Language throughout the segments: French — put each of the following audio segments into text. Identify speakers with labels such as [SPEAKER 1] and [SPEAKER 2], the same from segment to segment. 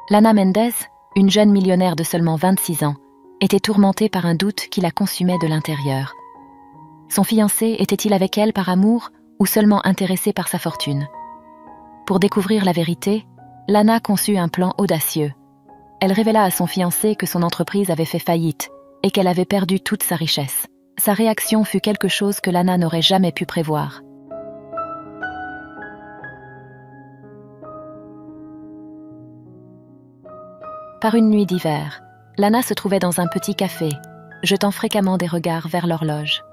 [SPEAKER 1] Lana Mendez, une jeune millionnaire de seulement 26 ans, était tourmentée par un doute qui la consumait de l'intérieur. Son fiancé était-il avec elle par amour ou seulement intéressé par sa fortune? Pour découvrir la vérité, Lana conçut un plan audacieux. Elle révéla à son fiancé que son entreprise avait fait faillite et qu'elle avait perdu toute sa richesse. Sa réaction fut quelque chose que Lana n'aurait jamais pu prévoir. Par une nuit d'hiver, Lana se trouvait dans un petit café, jetant fréquemment des regards vers l'horloge.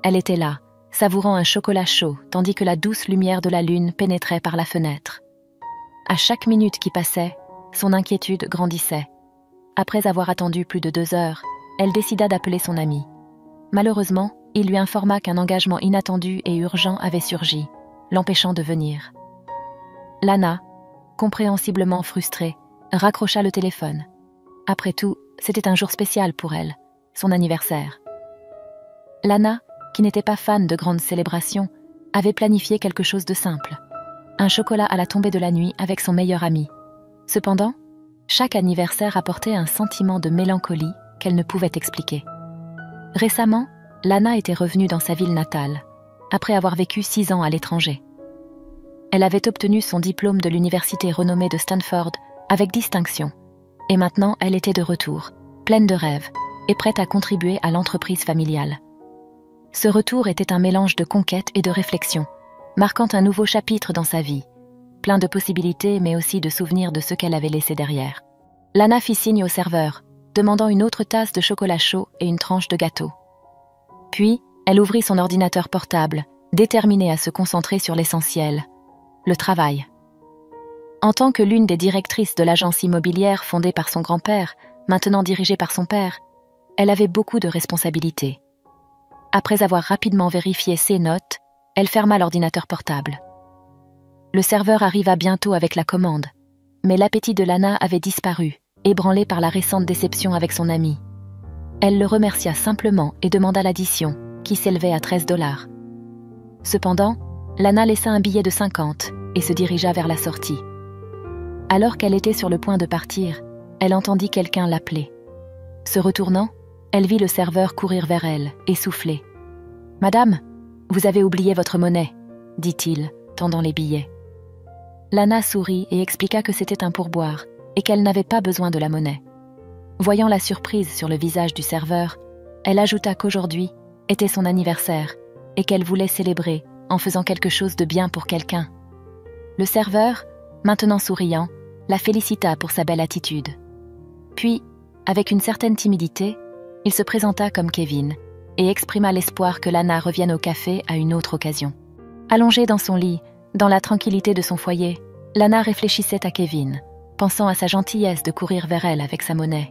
[SPEAKER 1] Elle était là, savourant un chocolat chaud, tandis que la douce lumière de la lune pénétrait par la fenêtre. À chaque minute qui passait, son inquiétude grandissait. Après avoir attendu plus de 2 heures, elle décida d'appeler son ami. Malheureusement, il lui informa qu'un engagement inattendu et urgent avait surgi, l'empêchant de venir. Lana, compréhensiblement frustrée, raccrocha le téléphone. Après tout, c'était un jour spécial pour elle, son anniversaire. Lana, qui n'était pas fan de grandes célébrations, avait planifié quelque chose de simple. Un chocolat à la tombée de la nuit avec son meilleur ami. Cependant, chaque anniversaire apportait un sentiment de mélancolie qu'elle ne pouvait expliquer. Récemment, Lana était revenue dans sa ville natale, après avoir vécu 6 ans à l'étranger. Elle avait obtenu son diplôme de l'université renommée de Stanford avec distinction, et maintenant elle était de retour, pleine de rêves, et prête à contribuer à l'entreprise familiale. Ce retour était un mélange de conquête et de réflexion, marquant un nouveau chapitre dans sa vie, plein de possibilités mais aussi de souvenirs de ce qu'elle avait laissé derrière. Lana fit signe au serveur, demandant une autre tasse de chocolat chaud et une tranche de gâteau. Puis, elle ouvrit son ordinateur portable, déterminée à se concentrer sur l'essentiel, le travail. En tant que l'une des directrices de l'agence immobilière fondée par son grand-père, maintenant dirigée par son père, elle avait beaucoup de responsabilités. Après avoir rapidement vérifié ses notes, elle ferma l'ordinateur portable. Le serveur arriva bientôt avec la commande, mais l'appétit de Lana avait disparu, ébranlé par la récente déception avec son ami. Elle le remercia simplement et demanda l'addition, qui s'élevait à $13. Cependant, Lana laissa un billet de 50 et se dirigea vers la sortie. Alors qu'elle était sur le point de partir, elle entendit quelqu'un l'appeler. Se retournant, elle vit le serveur courir vers elle, essoufflé. « Madame, vous avez oublié votre monnaie, » dit-il, tendant les billets. Lana sourit et expliqua que c'était un pourboire et qu'elle n'avait pas besoin de la monnaie. Voyant la surprise sur le visage du serveur, elle ajouta qu'aujourd'hui était son anniversaire et qu'elle voulait célébrer en faisant quelque chose de bien pour quelqu'un. Le serveur, maintenant souriant, la félicita pour sa belle attitude. Puis, avec une certaine timidité, il se présenta comme Kevin et exprima l'espoir que Lana revienne au café à une autre occasion. Allongée dans son lit, dans la tranquillité de son foyer, Lana réfléchissait à Kevin, pensant à sa gentillesse de courir vers elle avec sa monnaie.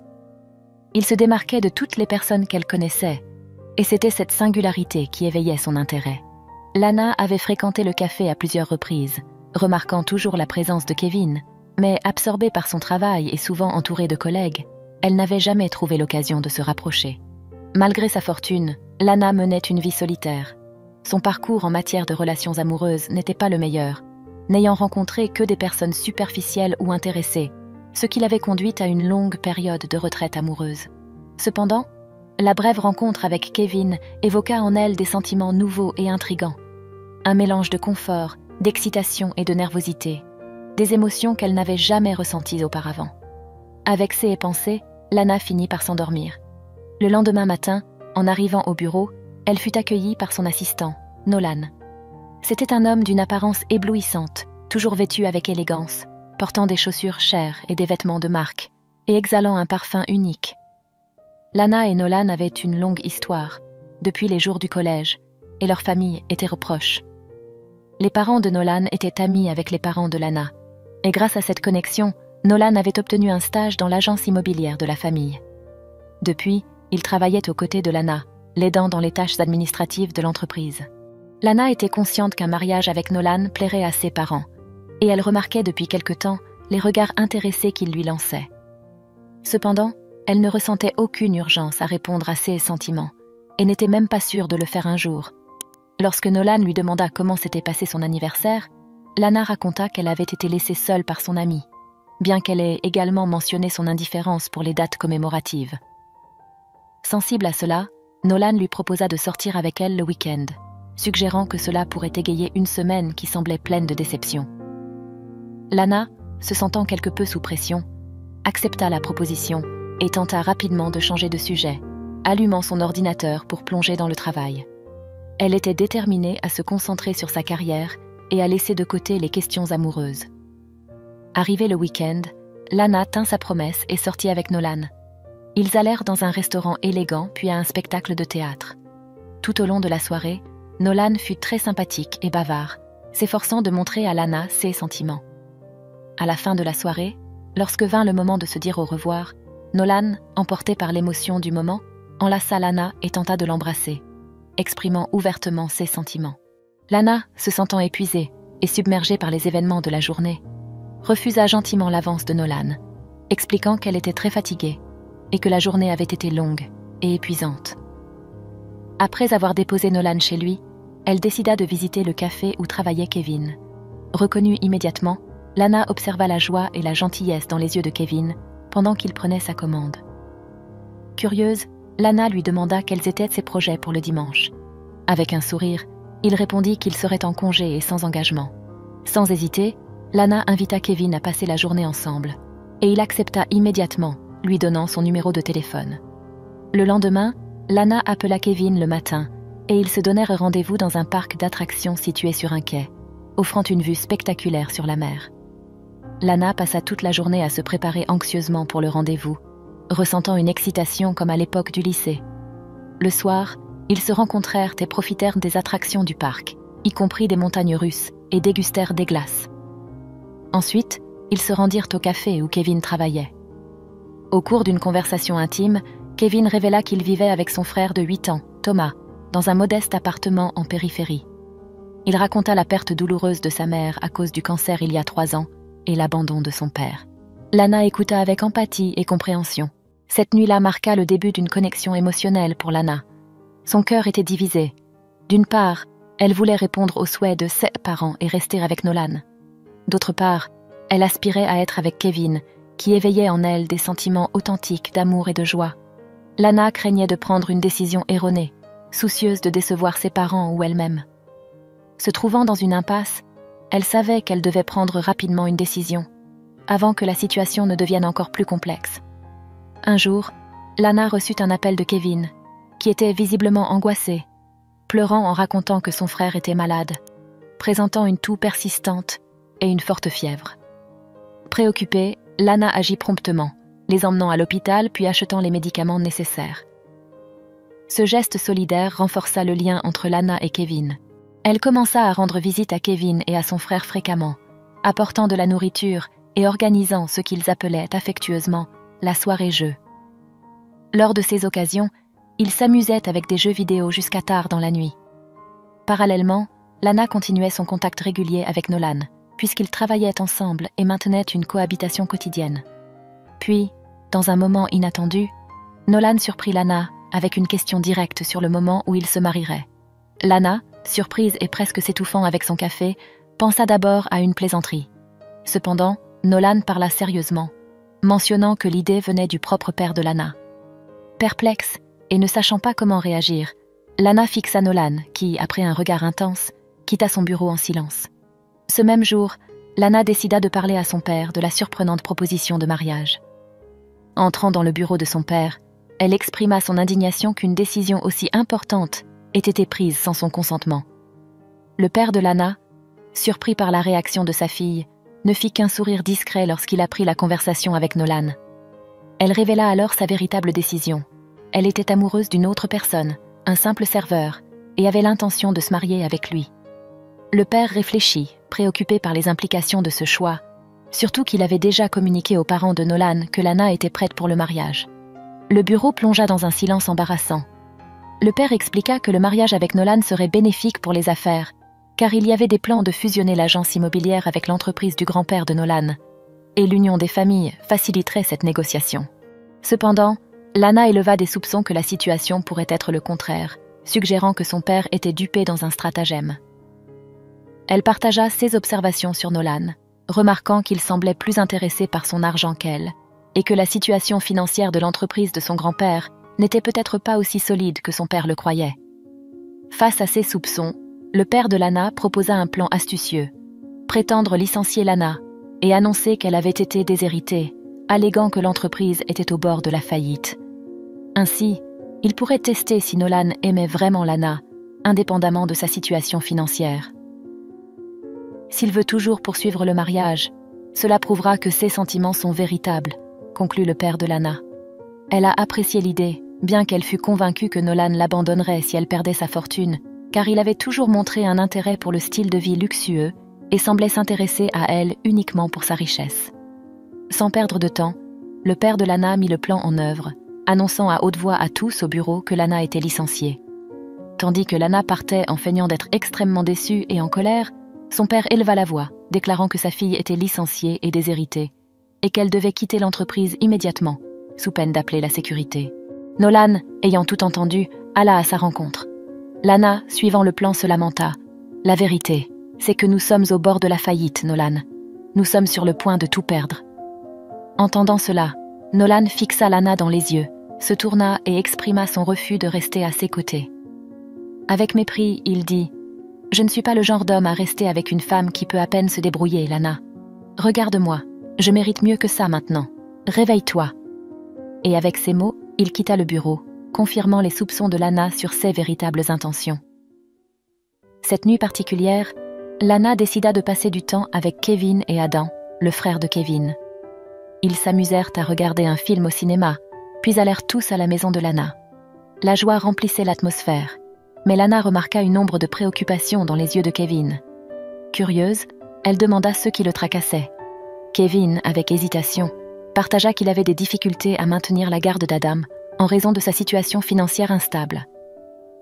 [SPEAKER 1] Il se démarquait de toutes les personnes qu'elle connaissait, et c'était cette singularité qui éveillait son intérêt. Lana avait fréquenté le café à plusieurs reprises, remarquant toujours la présence de Kevin, mais absorbée par son travail et souvent entourée de collègues, elle n'avait jamais trouvé l'occasion de se rapprocher. Malgré sa fortune, Lana menait une vie solitaire. Son parcours en matière de relations amoureuses n'était pas le meilleur, n'ayant rencontré que des personnes superficielles ou intéressées, ce qui l'avait conduite à une longue période de retraite amoureuse. Cependant, la brève rencontre avec Kevin évoqua en elle des sentiments nouveaux et intrigants. Un mélange de confort, d'excitation et de nervosité, des émotions qu'elle n'avait jamais ressenties auparavant. Avec ces pensées, Lana finit par s'endormir. Le lendemain matin, en arrivant au bureau, elle fut accueillie par son assistant, Nolan. C'était un homme d'une apparence éblouissante, toujours vêtu avec élégance, portant des chaussures chères et des vêtements de marque, et exhalant un parfum unique. Lana et Nolan avaient une longue histoire, depuis les jours du collège, et leur famille était proche. Les parents de Nolan étaient amis avec les parents de Lana, et grâce à cette connexion, Nolan avait obtenu un stage dans l'agence immobilière de la famille. Depuis, il travaillait aux côtés de Lana, l'aidant dans les tâches administratives de l'entreprise. Lana était consciente qu'un mariage avec Nolan plairait à ses parents, et elle remarquait depuis quelque temps les regards intéressés qu'il lui lançait. Cependant, elle ne ressentait aucune urgence à répondre à ses sentiments, et n'était même pas sûre de le faire un jour. Lorsque Nolan lui demanda comment s'était passé son anniversaire, Lana raconta qu'elle avait été laissée seule par son amie. bien qu'elle ait également mentionné son indifférence pour les dates commémoratives. Sensible à cela, Nolan lui proposa de sortir avec elle le week-end, suggérant que cela pourrait égayer une semaine qui semblait pleine de déceptions. Lana, se sentant quelque peu sous pression, accepta la proposition et tenta rapidement de changer de sujet, allumant son ordinateur pour plonger dans le travail. Elle était déterminée à se concentrer sur sa carrière et à laisser de côté les questions amoureuses. Arrivé le week-end, Lana tint sa promesse et sortit avec Nolan. Ils allèrent dans un restaurant élégant puis à un spectacle de théâtre. Tout au long de la soirée, Nolan fut très sympathique et bavard, s'efforçant de montrer à Lana ses sentiments. À la fin de la soirée, lorsque vint le moment de se dire au revoir, Nolan, emporté par l'émotion du moment, enlaça Lana et tenta de l'embrasser, exprimant ouvertement ses sentiments. Lana, se sentant épuisée et submergée par les événements de la journée, refusa gentiment l'avance de Nolan, expliquant qu'elle était très fatiguée et que la journée avait été longue et épuisante. Après avoir déposé Nolan chez lui, elle décida de visiter le café où travaillait Kevin. Reconnue immédiatement, Lana observa la joie et la gentillesse dans les yeux de Kevin pendant qu'il prenait sa commande. Curieuse, Lana lui demanda quels étaient ses projets pour le dimanche. Avec un sourire, il répondit qu'il serait en congé et sans engagement. Sans hésiter, Lana invita Kevin à passer la journée ensemble, et il accepta immédiatement, lui donnant son numéro de téléphone. Le lendemain, Lana appela Kevin le matin, et ils se donnèrent rendez-vous dans un parc d'attractions situé sur un quai, offrant une vue spectaculaire sur la mer. Lana passa toute la journée à se préparer anxieusement pour le rendez-vous, ressentant une excitation comme à l'époque du lycée. Le soir, ils se rencontrèrent et profitèrent des attractions du parc, y compris des montagnes russes, et dégustèrent des glaces. Ensuite, ils se rendirent au café où Kevin travaillait. Au cours d'une conversation intime, Kevin révéla qu'il vivait avec son frère de 8 ans, Thomas, dans un modeste appartement en périphérie. Il raconta la perte douloureuse de sa mère à cause du cancer il y a 3 ans et l'abandon de son père. Lana écouta avec empathie et compréhension. Cette nuit-là marqua le début d'une connexion émotionnelle pour Lana. Son cœur était divisé. D'une part, elle voulait répondre aux souhaits de ses parents et rester avec Nolan. D'autre part, elle aspirait à être avec Kevin, qui éveillait en elle des sentiments authentiques d'amour et de joie. Lana craignait de prendre une décision erronée, soucieuse de décevoir ses parents ou elle-même. Se trouvant dans une impasse, elle savait qu'elle devait prendre rapidement une décision, avant que la situation ne devienne encore plus complexe. Un jour, Lana reçut un appel de Kevin, qui était visiblement angoissé, pleurant en racontant que son frère était malade, présentant une toux persistante et une forte fièvre. Préoccupée, Lana agit promptement, les emmenant à l'hôpital puis achetant les médicaments nécessaires. Ce geste solidaire renforça le lien entre Lana et Kevin. Elle commença à rendre visite à Kevin et à son frère fréquemment, apportant de la nourriture et organisant ce qu'ils appelaient affectueusement la soirée-jeu. Lors de ces occasions, ils s'amusaient avec des jeux vidéo jusqu'à tard dans la nuit. Parallèlement, Lana continuait son contact régulier avec Nolan, puisqu'ils travaillaient ensemble et maintenaient une cohabitation quotidienne. Puis, dans un moment inattendu, Nolan surprit Lana avec une question directe sur le moment où ils se marieraient. Lana, surprise et presque s'étouffant avec son café, pensa d'abord à une plaisanterie. Cependant, Nolan parla sérieusement, mentionnant que l'idée venait du propre père de Lana. Perplexe et ne sachant pas comment réagir, Lana fixa Nolan qui, après un regard intense, quitta son bureau en silence. Ce même jour, Lana décida de parler à son père de la surprenante proposition de mariage. Entrant dans le bureau de son père, elle exprima son indignation qu'une décision aussi importante ait été prise sans son consentement. Le père de Lana, surpris par la réaction de sa fille, ne fit qu'un sourire discret lorsqu'il apprit la conversation avec Nolan. Elle révéla alors sa véritable décision. Elle était amoureuse d'une autre personne, un simple serveur, et avait l'intention de se marier avec lui. Le père réfléchit, préoccupé par les implications de ce choix, surtout qu'il avait déjà communiqué aux parents de Nolan que Lana était prête pour le mariage. Le bureau plongea dans un silence embarrassant. Le père expliqua que le mariage avec Nolan serait bénéfique pour les affaires, car il y avait des plans de fusionner l'agence immobilière avec l'entreprise du grand-père de Nolan, et l'union des familles faciliterait cette négociation. Cependant, Lana éleva des soupçons que la situation pourrait être le contraire, suggérant que son père était dupé dans un stratagème. Elle partagea ses observations sur Nolan, remarquant qu'il semblait plus intéressé par son argent qu'elle, et que la situation financière de l'entreprise de son grand-père n'était peut-être pas aussi solide que son père le croyait. Face à ces soupçons, le père de Lana proposa un plan astucieux, prétendre licencier Lana et annoncer qu'elle avait été déshéritée, alléguant que l'entreprise était au bord de la faillite. Ainsi, il pourrait tester si Nolan aimait vraiment Lana, indépendamment de sa situation financière. S'il veut toujours poursuivre le mariage, cela prouvera que ses sentiments sont véritables, conclut le père de Lana. Elle a apprécié l'idée, bien qu'elle fût convaincue que Nolan l'abandonnerait si elle perdait sa fortune, car il avait toujours montré un intérêt pour le style de vie luxueux et semblait s'intéresser à elle uniquement pour sa richesse. Sans perdre de temps, le père de Lana mit le plan en œuvre, annonçant à haute voix à tous au bureau que Lana était licenciée. Tandis que Lana partait en feignant d'être extrêmement déçue et en colère, son père éleva la voix, déclarant que sa fille était licenciée et déshéritée, et qu'elle devait quitter l'entreprise immédiatement, sous peine d'appeler la sécurité. Nolan, ayant tout entendu, alla à sa rencontre. Lana, suivant le plan, se lamenta. « La vérité, c'est que nous sommes au bord de la faillite, Nolan. Nous sommes sur le point de tout perdre. » Entendant cela, Nolan fixa Lana dans les yeux, se tourna et exprima son refus de rester à ses côtés. Avec mépris, il dit « Je ne suis pas le genre d'homme à rester avec une femme qui peut à peine se débrouiller, Lana. Regarde-moi, je mérite mieux que ça maintenant. Réveille-toi. » Et avec ces mots, il quitta le bureau, confirmant les soupçons de Lana sur ses véritables intentions. Cette nuit particulière, Lana décida de passer du temps avec Kevin et Adam, le frère de Kevin. Ils s'amusèrent à regarder un film au cinéma, puis allèrent tous à la maison de Lana. La joie remplissait l'atmosphère, mais Lana remarqua une ombre de préoccupation dans les yeux de Kevin. Curieuse, elle demanda ce qui le tracassait. Kevin, avec hésitation, partagea qu'il avait des difficultés à maintenir la garde d'Adam en raison de sa situation financière instable.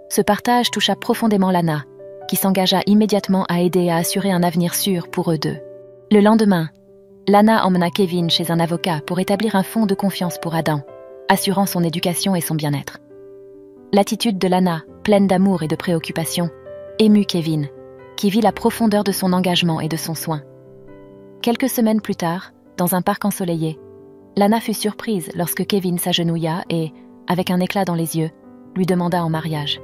[SPEAKER 1] Ce partage toucha profondément Lana, qui s'engagea immédiatement à aider à assurer un avenir sûr pour eux deux. Le lendemain, Lana emmena Kevin chez un avocat pour établir un fonds de confiance pour Adam, assurant son éducation et son bien-être. L'attitude de Lana, pleine d'amour et de préoccupation, émut Kevin, qui vit la profondeur de son engagement et de son soin. Quelques semaines plus tard, dans un parc ensoleillé, Lana fut surprise lorsque Kevin s'agenouilla et, avec un éclat dans les yeux, lui demanda en mariage.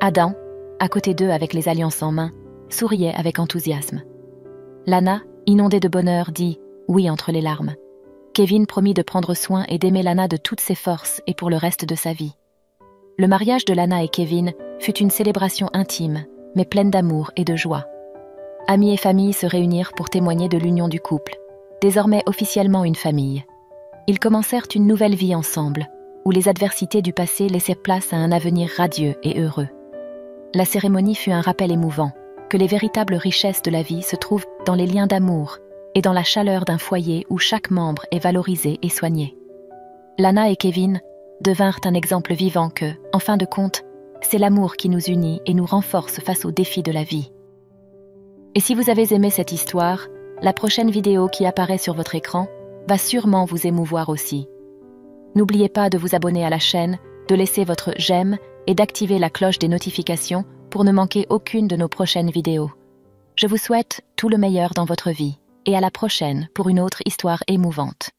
[SPEAKER 1] Adam, à côté d'eux avec les alliances en main, souriait avec enthousiasme. Lana, inondée de bonheur, dit « oui » entre les larmes. Kevin promit de prendre soin et d'aimer Lana de toutes ses forces et pour le reste de sa vie. Le mariage de Lana et Kevin fut une célébration intime, mais pleine d'amour et de joie. Amis et famille se réunirent pour témoigner de l'union du couple, désormais officiellement une famille. Ils commencèrent une nouvelle vie ensemble, où les adversités du passé laissaient place à un avenir radieux et heureux. La cérémonie fut un rappel émouvant, que les véritables richesses de la vie se trouvent dans les liens d'amour et dans la chaleur d'un foyer où chaque membre est valorisé et soigné. Lana et Kevin devinrent un exemple vivant que, en fin de compte, c'est l'amour qui nous unit et nous renforce face aux défis de la vie. Et si vous avez aimé cette histoire, la prochaine vidéo qui apparaît sur votre écran va sûrement vous émouvoir aussi. N'oubliez pas de vous abonner à la chaîne, de laisser votre j'aime et d'activer la cloche des notifications pour ne manquer aucune de nos prochaines vidéos. Je vous souhaite tout le meilleur dans votre vie et à la prochaine pour une autre histoire émouvante.